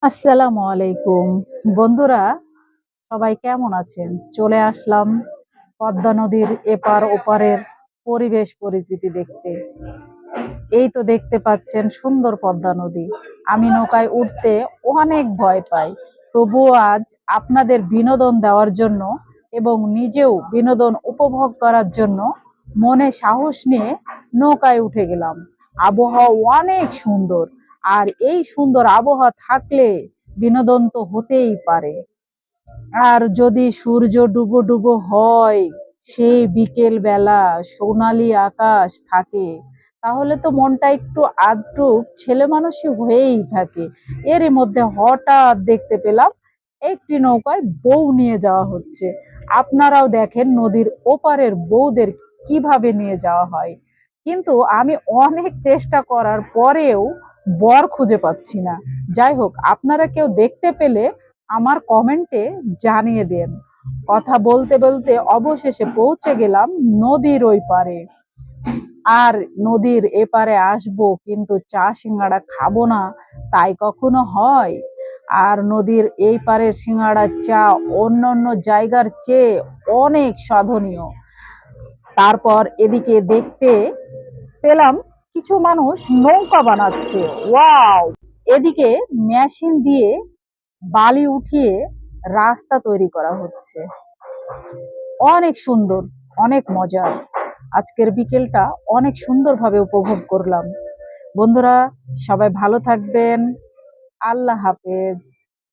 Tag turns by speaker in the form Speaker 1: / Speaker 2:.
Speaker 1: আসসালামু আলাইকুম বন্ধুরা, সবাই কেমন আছেন? চলে আসলাম পদ্মা নদীর এপার ওপারের পরিবেশ পরিচিতি দেখতে। এই তো দেখতে পাচ্ছেন সুন্দর পদ্মা নদী। আমি নৌকায় উঠতে অনেক ভয় পাই, তবুও আজ আপনাদের বিনোদন দেওয়ার জন্য এবং নিজেও বিনোদন উপভোগ করার জন্য মনে সাহস নিয়ে নৌকায় উঠে গেলাম। আবহাওয়া অনেক সুন্দর, আর এই সুন্দর আবহাওয়া থাকলে বিনোদন তো হতেই পারে। আর যদি সূর্য ডুবো ডুবো হয়, সেই বিকেল বেলা সোনালি আকাশ থাকে, তাহলে তো মনটা একটু আধটু ছেলে মানুষই হয়েই থাকে। এরই মধ্যে হঠাৎ দেখতে পেলাম একটি নৌকায় বউ নিয়ে যাওয়া হচ্ছে। আপনারাও দেখেন নদীর ওপারের বউদের কিভাবে নিয়ে যাওয়া হয়। কিন্তু আমি অনেক চেষ্টা করার পরেও বর খুঁজে পাচ্ছি না। যাই হোক, আপনারা কেউ দেখতে পেলে আমার কমেন্টে জানিয়ে দেন। কথা বলতে বলতে অবশেষে পৌঁছে গেলাম নদীর ওই পারে। আর নদীর এপারে আসবো, কিন্তু চা সিঙ্গাড়া খাবো না তাই কখনো হয়? আর নদীর এই পারের সিঙ্গাড়ার চা অন্য অন্য জায়গার চেয়ে অনেক সাধনীয়। তারপর এদিকে দেখতে পেলাম কিছু মানুষ নৌকা বানাচ্ছে। ওয়াও! এদিকে মেশিন দিয়ে বালি উঠিয়ে রাস্তা তৈরি করা হচ্ছে। অনেক সুন্দর, অনেক মজার। আজকের বিকেলটা অনেক সুন্দরভাবে উপভোগ করলাম। বন্ধুরা, সবাই ভালো থাকবেন। আল্লাহ হাফেজ।